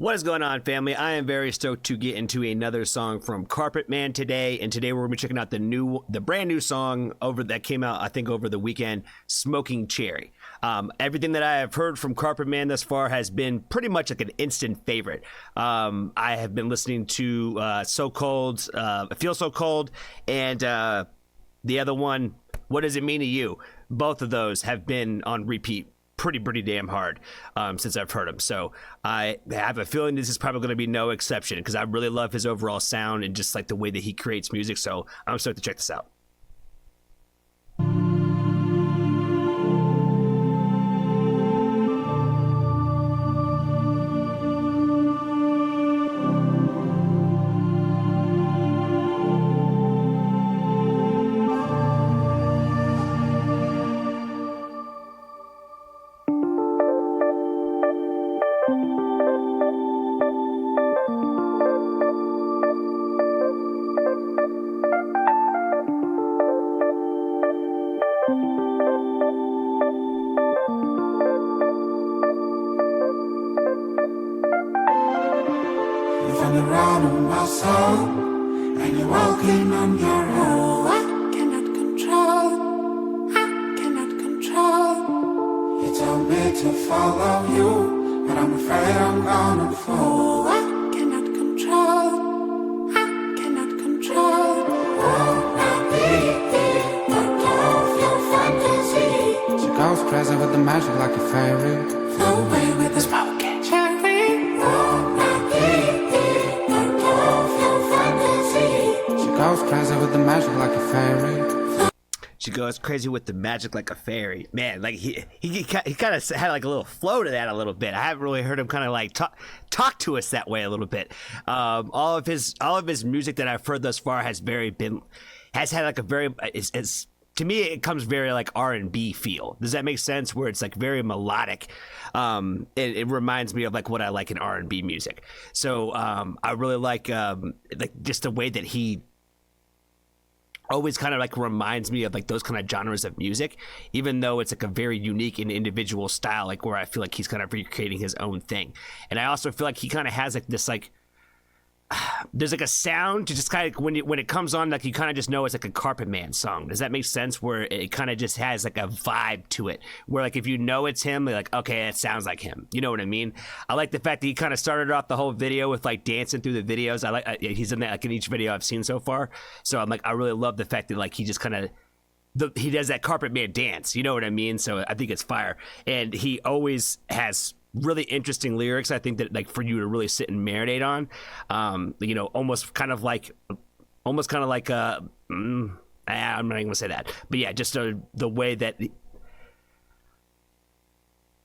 What is going on, family? I am very stoked to get into another song from Carpetman today, and today we're gonna be checking out the brand new song that came out, I think, over the weekend, "Smoking Cherry." Everything that I have heard from Carpetman thus far has been pretty much like an instant favorite. I have been listening to "So Cold," "Feel So Cold," and the other one, "What Does It Mean to You?" Both of those have been on repeat pretty damn hard since I've heard him. So I have a feeling this is probably going to be no exception because I really love his overall sound and just like the way that he creates music. So I'm stoked to check this out. On the run of my soul, and you're walking on your own. I cannot control. You told me to follow you, but I'm afraid I'm gonna fall. I cannot control. Won't I be part of your fantasy? She goes crazy with the magic like a fairy. Flow away with the smoking cherry. Won't I be goes crazy with the magic like a fairy. She goes crazy with the magic like a fairy. Man, like he kind of had like a little flow to that a little bit. I haven't really heard him kind of like talk to us that way a little bit. All of his music that I've heard thus far has had like a very it's to me it comes very like R&B feel. Does that make sense? Where it's like very melodic. It reminds me of like what I like in R&B music. So I really like just the way that he always kind of like reminds me of like those kind of genres of music, even though it's like a very unique and individual style, like where I feel like he's kind of recreating his own thing. And I also feel like he kind of has like this like there's like a sound to just kind of when it comes on, like you kind of just know it's like a Carpetman song. Does that make sense? Where it kind of just has like a vibe to it, where like if you know it's him, you're like, okay, it sounds like him. You know what I mean? I like the fact that he kind of started off the whole video with like dancing through the videos. He's in that like in each video I've seen so far. So I'm like, I really love the fact that like he just kind of he does that Carpetman dance. You know what I mean? So I think it's fire, and he always has really interesting lyrics. I think that like for you to really sit and marinate on, almost kind of like I'm not even gonna say that, but yeah, just the way that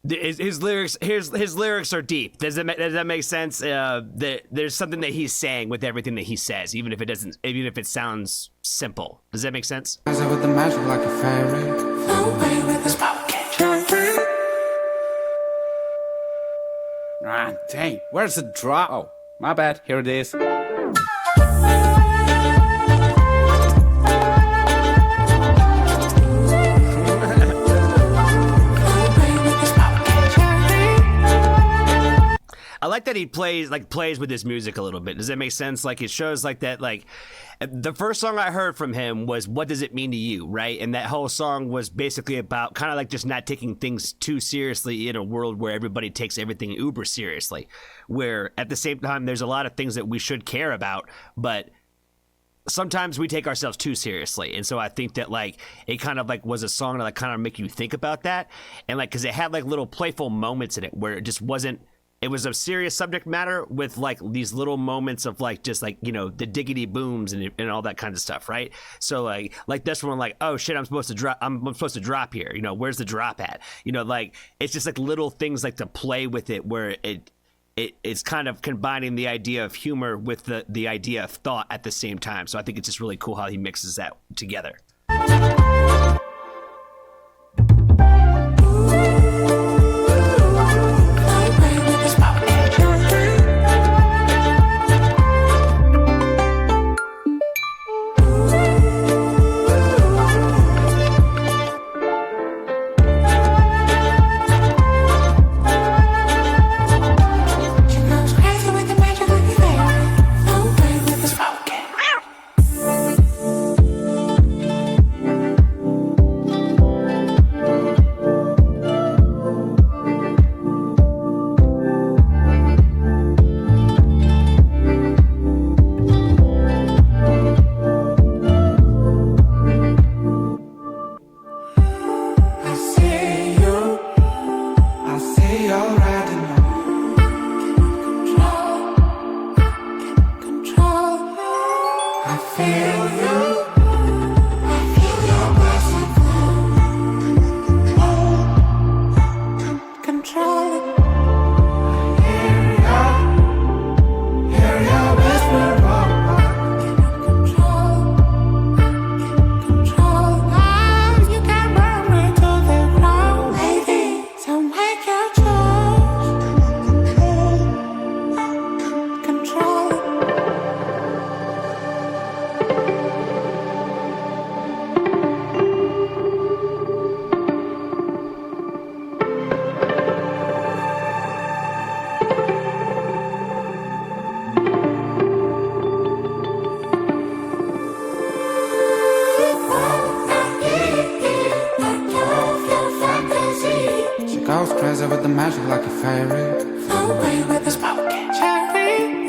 his lyrics are deep. Does that make sense? There's something that he's saying with everything that he says, even if it sounds simple. Does that make sense? With the magic like a fairy. Flow away with the smoking cherry. Ah, dang, where's the drop? Oh, my bad, here it is. I like that he plays with his music a little bit. Does that make sense? Like it shows like that, like the first song I heard from him was "What Does It Mean to You?" Right? And that whole song was basically about kind of like just not taking things too seriously in a world where everybody takes everything uber seriously. Where at the same time, there's a lot of things that we should care about, but sometimes we take ourselves too seriously. And so I think that like it kind of like was a song to like kind of make you think about that. And like, cause it had like little playful moments in it where it just wasn't, it was a serious subject matter with like these little moments of like just like, the diggity booms and all that kind of stuff, right? So like this one, like, oh shit, I'm supposed to drop here. Where's the drop at? Like it's just like little things like to play with it where it's kind of combining the idea of humor with the idea of thought at the same time. So I think it's just really cool how he mixes that together. She goes crazy. the magic like a fairy. Flow away with the smoke and cherry.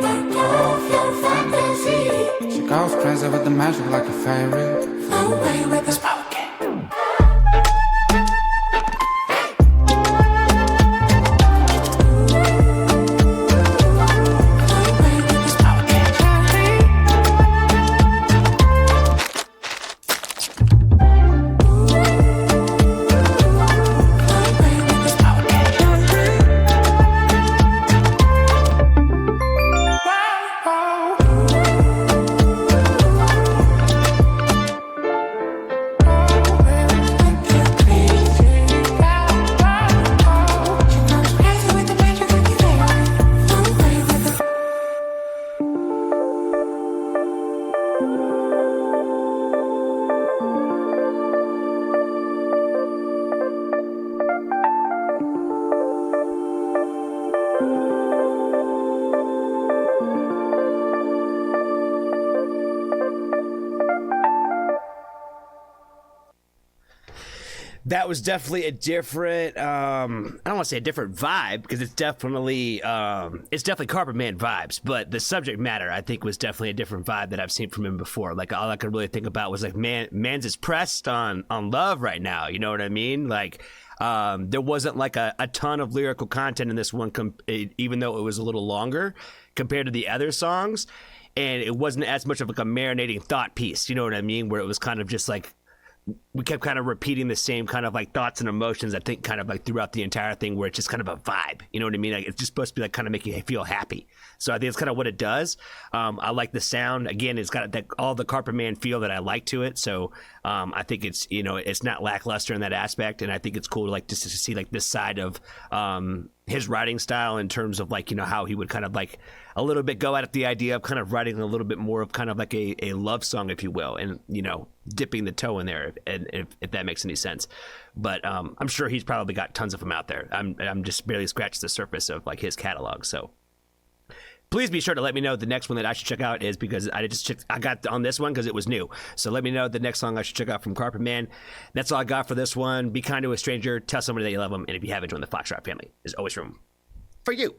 Knock off your fantasy. She goes crazy with the magic like a fairy. Flow away with the smoke. That was definitely a different, I don't want to say a different vibe, because it's definitely Carpetman vibes, but the subject matter, I think, was definitely a different vibe that I've seen from him before. Like, all I could really think about was, like, man's is pressed on love right now, you know what I mean? Like, there wasn't, like, a ton of lyrical content in this one, even though it was a little longer compared to the other songs, and it wasn't as much of, like, a marinating thought piece, you know what I mean? Where it was kind of just, like, we kept kind of repeating the same kind of like thoughts and emotions, I think, kind of like throughout the entire thing, where it's just kind of a vibe, you know what I mean? Like, it's just supposed to be like kind of make you feel happy. So I think it's kind of what it does. I like the sound. Again, it's got all the Carpetman feel that I like to it. So I think it's, you know, it's not lackluster in that aspect. And I think it's cool to like just to see like this side of his writing style in terms of like, you know, how he would kind of like a little bit go at the idea of kind of writing a little bit more of kind of like a love song, if you will, and, you know, dipping the toe in there, and if that makes any sense. But I'm sure he's probably got tons of them out there. I'm just barely scratched the surface of like his catalog. So please be sure to let me know the next one that I should check out is, because I got on this one because it was new. So let me know the next song I should check out from Carpetman. That's all I got for this one. Be kind to a stranger. Tell somebody that you love them. And if you haven't joined the Foxtrot family, there's always room for you.